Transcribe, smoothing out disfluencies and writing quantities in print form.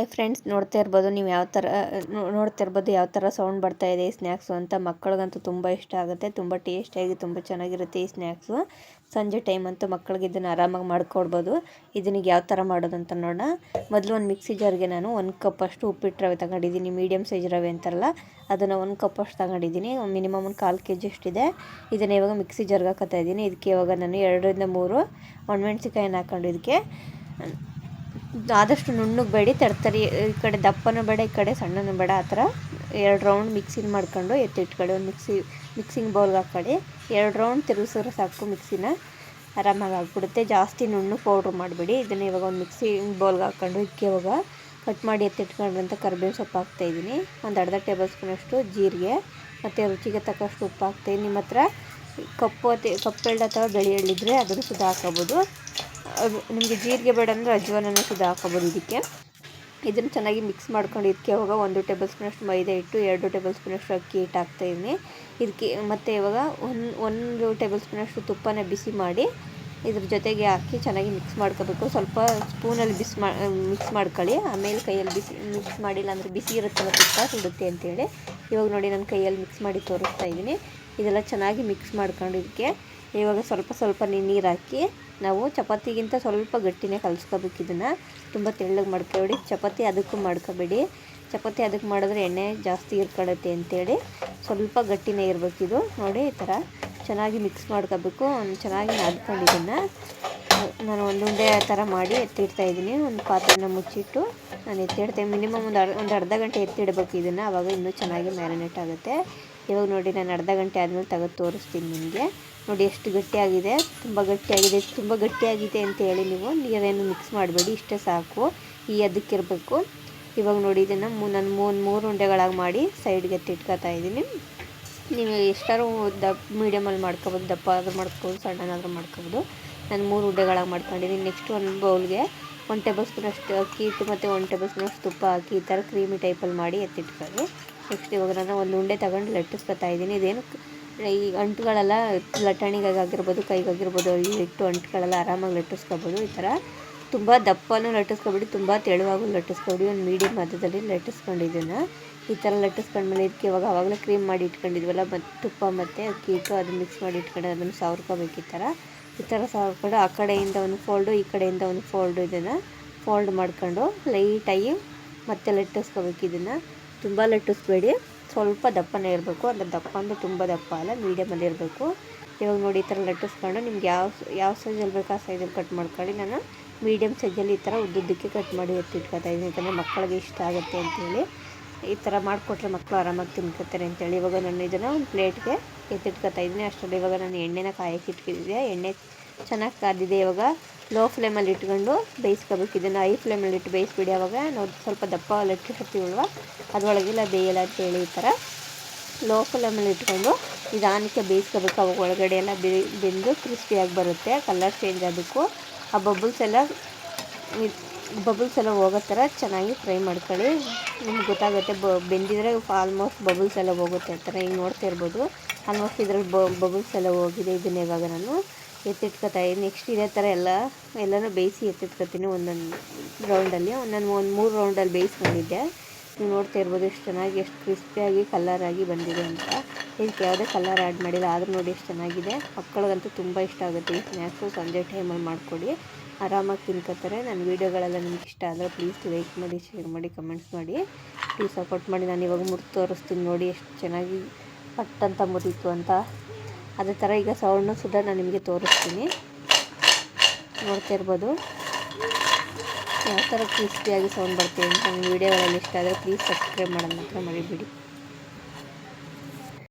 Hi friends, ನೀವು ನೋಡ್ತಾ ಇರ್ಬೋದು ಯಾವ ಥರ ಸೌಂಡ್ ಬರ್ತಾ ಇದೆ ಈ ಸ್ನ್ಯಾಕ್ಸು ಅಂತ. ಮಕ್ಕಳಿಗಂತೂ ತುಂಬ ಇಷ್ಟ ಆಗುತ್ತೆ, ತುಂಬ ಟೇಸ್ಟಿಯಾಗಿ ತುಂಬ ಚೆನ್ನಾಗಿರುತ್ತೆ ಈ ಸ್ನ್ಯಾಕ್ಸು. ಸಂಜೆ ಟೈಮ್ ಅಂತೂ ಮಕ್ಕಳಿಗೆ ಇದನ್ನು ಆರಾಮಾಗಿ ಮಾಡ್ಕೊಡ್ಬೋದು. ಇದನ್ನ ಯಾವ ಥರ ಮಾಡೋದು ಅಂತ ನೋಡೋಣ. ಮೊದಲು ಒಂದು ಮಿಕ್ಸಿ ಜಾರ್ಗೆ ನಾನು 1 ಕಪ್ಪಷ್ಟು ಉಪ್ಪಿಟ್ಟು ರವೆ ತಗೊಂಡಿದ್ದೀನಿ. ಮೀಡಿಯಮ್ ಸೈಜ್ ರವೆ ಅಂತಾರಲ್ಲ, ಅದನ್ನು 1 ಕಪ್ಪಷ್ಟು ತಗೊಂಡಿದ್ದೀನಿ. Minimum 1/4 kg ಅಷ್ಟಿದೆ. ಇದನ್ನು ಇವಾಗ ಮಿಕ್ಸಿ ಜಾರ್ಗೆ ಹಾಕೋತಾ ಇದ್ದೀನಿ. ಇದಕ್ಕೆ ಇವಾಗ ನಾನು 2 ರಿಂದ 3 ಒಣಮೆಣ್ಸಿಕಾಯನ್ನು ಹಾಕ್ಕೊಂಡು ಇದಕ್ಕೆ ಆದಷ್ಟು ನುಣ್ಣಗೆ ಬೇಡಿ, ತರ್ತರಿ, ಈ ಕಡೆ ದಪ್ಪನೂ ಬೇಡ, ಈ ಕಡೆ ಸಣ್ಣನೂ ಬೇಡ. ಆ ಥರ 2 ರೌಂಡ್ ಮಿಕ್ಸಿನ ಮಾಡ್ಕೊಂಡು ಎತ್ತಿಟ್ಕೊಳ್ಳಿ. ಒಂದು ಮಿಕ್ಸಿಂಗ್ ಬೌಲ್ಗೆ ಹಾಕ್ಕೊಳ್ಳಿ. 2 ರೌಂಡ್ ತಿರುಗಿಸಿದ್ರೆ ಸಾಕು, ಮಿಕ್ಸಿನ ಆರಾಮಾಗಿ ಆಗಿಬಿಡುತ್ತೆ. ಜಾಸ್ತಿ ನುಣ್ಣು ಪೌಡ್ರ್ ಮಾಡಿಬಿಡಿ. ಇದನ್ನು ಇವಾಗ ಒಂದು ಮಿಕ್ಸಿಂಗ್ ಬೌಲ್ಗೆ ಹಾಕ್ಕೊಂಡು ಇದಕ್ಕೆ ಇವಾಗ ಕಟ್ ಮಾಡಿ ಎತ್ತಿಟ್ಕೊಂಡ್ರಂಥ ಕರಿಬೇವು ಸೊಪ್ಪು ಹಾಕ್ತಾಯಿದ್ದೀನಿ. ಒಂದು ಅರ್ಧ ಟೇಬಲ್ ಸ್ಪೂನಷ್ಟು ಜೀರಿಗೆ ಮತ್ತು ರುಚಿಗೆ ತಕ್ಕಷ್ಟು ಉಪ್ಪು ಹಾಕ್ತಾಯಿದ್ದೀನಿ. ನಿಮ್ಮ ಹತ್ರ ಕಪ್ಪೆಳ್ಳು ಅಥವಾ ಬಿಳಿ ಎಳ್ಳಿದ್ರೆ ಅದನ್ನು ಸುದ ಹಾಕೋಬೋದು. ನಿಮಗೆ ಜೀರಿಗೆ ಬೇಡ ಅಂದರೆ ಅಜ್ವಾನನ್ನು ಸುದ ಹಾಕೋಬೋದು. ಇದನ್ನು ಚೆನ್ನಾಗಿ ಮಿಕ್ಸ್ ಮಾಡ್ಕೊಂಡು ಇದಕ್ಕೆ ಇವಾಗ 1 ಟೇಬಲ್ ಸ್ಪೂನಷ್ಟು ಮೈದಾ ಹಿಟ್ಟು, 2 ಟೇಬಲ್ ಸ್ಪೂನಷ್ಟು ಅಕ್ಕಿ ಹಿಟ್ಟು ಹಾಕ್ತಾಯಿದ್ದೀನಿ. ಇದಕ್ಕೆ ಮತ್ತು ಇವಾಗ 1 ಟೇಬಲ್ ಸ್ಪೂನಷ್ಟು ತುಪ್ಪನ ಬಿಸಿ ಮಾಡಿ ಇದ್ರ ಜೊತೆಗೆ ಹಾಕಿ ಚೆನ್ನಾಗಿ ಮಿಕ್ಸ್ ಮಾಡ್ಕೋಬೇಕು. ಸ್ವಲ್ಪ ಸ್ಪೂನಲ್ಲಿ ಮಿಕ್ಸ್ ಮಾಡ್ಕೊಳ್ಳಿ. ಆಮೇಲೆ ಕೈಯಲ್ಲಿ ಮಿಕ್ಸ್ ಮಾಡಿಲ್ಲ ಅಂದರೆ ಬಿಸಿ ಇರುತ್ತಲ್ಲ, ತುಪ್ಪ ಸುಡುತ್ತೆ ಅಂತೇಳಿ ಇವಾಗ ನೋಡಿ ನಾನು ಕೈಯಲ್ಲಿ ಮಿಕ್ಸ್ ಮಾಡಿ ತೋರಿಸ್ತಾ ಇದ್ದೀನಿ. ಇದೆಲ್ಲ ಚೆನ್ನಾಗಿ ಮಿಕ್ಸ್ ಮಾಡ್ಕೊಂಡು ಇದಕ್ಕೆ ಇವಾಗ ಸ್ವಲ್ಪ ನೀರು ಹಾಕಿ ನಾವು ಚಪಾತಿಗಿಂತ ಸ್ವಲ್ಪ ಗಟ್ಟಿನೇ ಕಲಿಸ್ಕೋಬೇಕು. ಇದನ್ನು ತುಂಬ ತೆಳ್ಳಗೆ ಮಾಡ್ಕೊಬೇಡಿ. ಚಪಾತಿ ಅದಕ್ಕೂ ಮಾಡ್ಕೋಬೇಡಿ. ಚಪಾತಿ ಅದಕ್ಕೆ ಮಾಡಿದ್ರೆ ಎಣ್ಣೆ ಜಾಸ್ತಿ ಇರ್ಕೊಳ್ಳುತ್ತೆ ಅಂತೇಳಿ ಸ್ವಲ್ಪ ಗಟ್ಟಿನೇ ಇರಬೇಕಿದು. ನೋಡಿ ಈ ಥರ ಚೆನ್ನಾಗಿ ಮಿಕ್ಸ್ ಮಾಡ್ಕೋಬೇಕು. ಚೆನ್ನಾಗಿ ನಾದ್ಕೊಂಡು ಇದನ್ನು ನಾನು ಒಂದು ಉಂಡೆ ಥರ ಮಾಡಿ ಎತ್ತಿಡ್ತಾಯಿದ್ದೀನಿ. ಒಂದು ಪಾತ್ರೆನ ಮುಚ್ಚಿಟ್ಟು ನಾನು ಎತ್ತಿಡ್ತೇನೆ. ಮಿನಿಮಮ್ ಒಂದು ಅರ್ಧ ಗಂಟೆ ಎತ್ತಿಡಬೇಕು ಇದನ್ನು, ಆವಾಗ ಇನ್ನೂ ಚೆನ್ನಾಗಿ ಮ್ಯಾರಿನೇಟ್ ಆಗುತ್ತೆ. ಇವಾಗ ನೋಡಿ ನಾನು ಅರ್ಧ ಗಂಟೆ ಆದಮೇಲೆ ತೆಗೆದು ತೋರಿಸ್ತೀನಿ ನಿಮಗೆ. ನೋಡಿ ಎಷ್ಟು ಗಟ್ಟಿಯಾಗಿದೆ, ತುಂಬ ಗಟ್ಟಿಯಾಗಿದೆ ಅಂತ ಹೇಳಿ ನೀವು ನೀರೇನು ಮಿಕ್ಸ್ ಮಾಡಬೇಡಿ, ಇಷ್ಟೇ ಸಾಕು. ಅದಕ್ಕಿರಬೇಕು. ಇವಾಗ ನೋಡಿ ಇದನ್ನು ನಾನು 3 ಉಂಡೆಗಳಾಗಿ ಮಾಡಿ ಸೈಡ್ಗೆ ಎತ್ತಿಟ್ಕೊತಾ ಇದ್ದೀನಿ. ನೀವು ಎಷ್ಟಾದ್ರೂ ಮೀಡಿಯಮಲ್ಲಿ ಮಾಡ್ಕೊಬೋದು, ದಪ್ಪ ಆದರೂ ಮಾಡ್ಕೊಬೋದು, ಸಣ್ಣನಾದರೂ ಮಾಡ್ಕೊಬೋದು. ನಾನು 3 ಉಂಡೆಗಳಾಗಿ ಮಾಡ್ಕೊಂಡಿದ್ದೀನಿ. ನೆಕ್ಸ್ಟ್ ಒಂದು ಬೌಲ್ಗೆ 1 ಟೇಬಲ್ ಸ್ಪೂನಷ್ಟು ಅಕ್ಕಿ ಹಿಟ್ಟು ಮತ್ತು 1 ಟೇಬಲ್ ಸ್ಪೂನಷ್ಟು ತುಪ್ಪ ಹಾಕಿ ಈ ಥರ ಕ್ರೀಮಿ ಟೈಪಲ್ಲಿ ಮಾಡಿ ಎತ್ತಿಟ್ಕೊಳ್ಳಿ. ನೆಕ್ಸ್ಟ್ ಇವಾಗ ನಾನು ಒಂದು ಉಂಡೆ ತಗೊಂಡು ಲಟ್ಟಿಸ್ಕೊತಾ ಇದ್ದೀನಿ. ಇದೇನು ಈ ಅಂಟುಗಳೆಲ್ಲ ಲಟ್ಟಣಿಗಾಗಿರ್ಬೋದು, ಕೈಗಾಗಿರ್ಬೋದು, ಈ ಹಿಟ್ಟು ಅಂಟುಗಳೆಲ್ಲ ಆರಾಮಾಗಿ ಲಟ್ಟಿಸ್ಕೊಬೋದು. ಈ ಥರ ತುಂಬ ದಪ್ಪನೂ ಲಟ್ಟಿಸ್ಕೊಬೇಡಿ, ತುಂಬ ತೆಳುವಾಗೂ ಲಟ್ಟಿಸ್ಕೊಬೇಡಿ. ಒಂದು ಮೀಡಿಯಮ್ ಮಧ್ಯದಲ್ಲಿ ಲಟ್ಟಿಸ್ಕೊಂಡಿದ್ದನ್ನು ಈ ಥರ ಲಟ್ಟಿಸ್ಕೊಂಡ್ಮೇಲೆ ಇದಕ್ಕೆ ಇವಾಗ ಆವಾಗಲೇ ಕ್ರೀಮ್ ಮಾಡಿ ಇಟ್ಕೊಂಡಿದ್ವಲ್ಲ, ಮತ್ತು ತುಪ್ಪ ಮತ್ತು ಅಕ್ಕಿ ಹಿಟ್ಟು ಅದನ್ನು ಮಿಕ್ಸ್ ಮಾಡಿ ಇಟ್ಕೊಂಡು ಅದನ್ನು ಸಾವ್ರ್ಕೋಬೇಕು. ಈ ಥರ ಸಾವ್ರ್ಕೊಂಡು ಆ ಕಡೆಯಿಂದ ಒಂದು ಫೋಲ್ಡು, ಈ ಕಡೆಯಿಂದ ಒಂದು ಫೋಲ್ಡು, ಇದನ್ನು ಫೋಲ್ಡ್ ಮಾಡ್ಕೊಂಡು ಲೈಟಾಗಿ ಮತ್ತೆ ಲಟ್ಟಿಸ್ಕೋಬೇಕು. ಇದನ್ನು ತುಂಬ ಲಟ್ಟಿಸ್ಬೇಡಿ, ಸ್ವಲ್ಪ ದಪ್ಪನೇ ಇರಬೇಕು. ಅಂದರೆ ದಪ್ಪ ಅಂದರೆ ತುಂಬ ದಪ್ಪ ಅಲ್ಲ, ಮೀಡಿಯಮಲ್ಲಿ ಇರಬೇಕು. ಇವಾಗ ನೋಡಿ ಈ ಥರ ಲಟ್ಟಿಸ್ಕೊಂಡು ನಿಮ್ಗೆ ಯಾವ ಸೈಜಲ್ಲಿ ಬೇಕು ಆ ಸೈಜಲ್ಲಿ ಕಟ್ ಮಾಡ್ಕೊಳ್ಳಿ. ನಾನು ಮೀಡಿಯಮ್ ಸೈಜಲ್ಲಿ ಈ ಥರ ಉದ್ದುದ್ದಕ್ಕೆ ಕಟ್ ಮಾಡಿ ಎತ್ತಿಟ್ಕೊತಾ ಇದ್ದೀನಿ. ಯಾಕಂದರೆ ಮಕ್ಕಳಿಗೆ ಇಷ್ಟ ಆಗುತ್ತೆ ಅಂತೇಳಿ ಈ ಥರ ಮಾಡಿಕೊಟ್ರೆ ಮಕ್ಕಳು ಆರಾಮಾಗಿ ತಿನ್ಕೋತಾರೆ ಅಂತೇಳಿ. ಇವಾಗ ನಾನು ಇದನ್ನು ಒಂದು ಪ್ಲೇಟ್ಗೆ ಎತ್ತಿಟ್ಕೊತಾ ಇದ್ದೀನಿ. ಅಷ್ಟರಲ್ಲಿ ಇವಾಗ ನಾನು ಎಣ್ಣೆನ ಕಾಯಕ್ಕೆ ಇಟ್ಕೊಂಡಿದ್ದೆ. ಎಣ್ಣೆ ಚೆನ್ನಾಗಿ ಕಾದಿದೆ. ಇವಾಗ ಲೋ ಫ್ಲೇಮಲ್ಲಿ ಇಟ್ಕೊಂಡು ಬೇಯಿಸ್ಕೋಬೇಕು. ಇದನ್ನು ಹೈ ಫ್ಲೇಮಲ್ಲಿ ಇಟ್ಟು ಬೇಯಿಸ್ಬಿಡಿ. ಆವಾಗ ನಾವು ಸ್ವಲ್ಪ ದಪ್ಪ ಲಟ್ಟಿರ್ತೀವಲ್ವ, ಅದರೊಳಗೆಲ್ಲ ಬೇಯಲ್ಲ ಅಂತೇಳಿ ಈ ಥರ ಲೋ ಫ್ಲೇಮಲ್ಲಿ ಇಟ್ಕೊಂಡು ನಿಧಾನಕ್ಕೆ ಬೇಯಿಸ್ಕೋಬೇಕು. ಅವಾಗ ಒಳಗಡೆ ಎಲ್ಲ ಬೆಂದು ಕ್ರಿಸ್ಪಿಯಾಗಿ ಬರುತ್ತೆ, ಕಲರ್ ಚೇಂಜ್ ಆಗಬೇಕು. ಆ ಬಬಲ್ಸ್ ಎಲ್ಲ ಹೋಗೋ ಥರ ಚೆನ್ನಾಗಿ ಫ್ರೈ ಮಾಡ್ಕೊಳ್ಳಿ. ನಿಮ್ಗೆ ಗೊತ್ತಾಗುತ್ತೆ, ಬೆಂದಿದ್ರೆ ಆಲ್ಮೋಸ್ಟ್ ಬಬಲ್ಸ್ ಎಲ್ಲ ಹೋಗುತ್ತೆ. ಆ ಥರ ಈಗ ನೋಡ್ತಾ ಇರ್ಬೋದು, ಆಲ್ಮೋಸ್ಟ್ ಇದ್ರಲ್ಲಿ ಬಬಲ್ಸ್ ಎಲ್ಲ ಹೋಗಿದೆ. ಇದನ್ನ ಇವಾಗ ನಾನು ಎತ್ತಿಟ್ಕೊತಾ ಇದ್ದೀನಿ. ನೆಕ್ಸ್ಟ್ ಇದೇ ಥರ ಎಲ್ಲನೂ ಬೇಯಿಸಿ ಎತ್ತಿಟ್ಕೊತೀನಿ ಒಂದೊಂದು ರೌಂಡಲ್ಲಿ. ನಾನು ಒಂದು 3 ರೌಂಡಲ್ಲಿ ಬೇಯಿಸ್ಕೊಂಡಿದ್ದೆ. ನೀವು ನೋಡ್ತಾ ಇರ್ಬೋದು ಎಷ್ಟು ಚೆನ್ನಾಗಿ, ಎಷ್ಟು ಕ್ರಿಸ್ಪಿಯಾಗಿ ಕಲರಾಗಿ ಬಂದಿದೆ ಅಂತ. ಇದಕ್ಕೆ ಯಾವುದೇ ಕಲರ್ ಆ್ಯಡ್ ಮಾಡಿಲ್ಲ, ಆದರೂ ನೋಡಿ ಎಷ್ಟು ಚೆನ್ನಾಗಿದೆ. ಮಕ್ಕಳಿಗಂತೂ ತುಂಬ ಇಷ್ಟ ಆಗುತ್ತೆ ಈ ಸ್ನ್ಯಾಕ್ಸು. ಸಂಜೆ ಟೈಮಲ್ಲಿ ಮಾಡಿಕೊಡಿ, ಆರಾಮಾಗಿ ತಿನ್ಕೋತಾರೆ. ನನ್ನ ವೀಡಿಯೋಗಳೆಲ್ಲ ನಿಮ್ಗೆ ಇಷ್ಟ ಆದರೆ ಪ್ಲೀಸ್ ಲೈಕ್ ಮಾಡಿ, ಶೇರ್ ಮಾಡಿ, ಕಮೆಂಟ್ಸ್ ಮಾಡಿ, ಪ್ಲೀಸ್ ಸಪೋರ್ಟ್ ಮಾಡಿ. ನಾನು ಇವಾಗ ಮುರಿದು ತೋರಿಸ್ತೀನಿ ನೋಡಿ ಎಷ್ಟು ಚೆನ್ನಾಗಿ ಪಟ್ಟಂತ ಮುರಿತು ಅಂತ. ಅದೇ ಥರ ಈಗ ಸೌಂಡ್ನು ಸುದ ನಾನು ನಿಮಗೆ ತೋರಿಸ್ತೀನಿ. ನೋಡ್ತಾ ಇರ್ಬೋದು ಯಾವ ಥರ ಕ್ರಿಸ್ಪಿಯಾಗಿ ಸೌಂಡ್ ಬರ್ತೀವಿ ಅಂತ. ನನ್ನ ವೀಡಿಯೋಗಳಲ್ಲಿ ಇಷ್ಟ ಆದರೆ ಪ್ಲೀಸ್ ಸಬ್ಸ್ಕ್ರೈಬ್ ಮಾಡೋದು ಮಾತ್ರ ಮರಿಬೇಡಿ.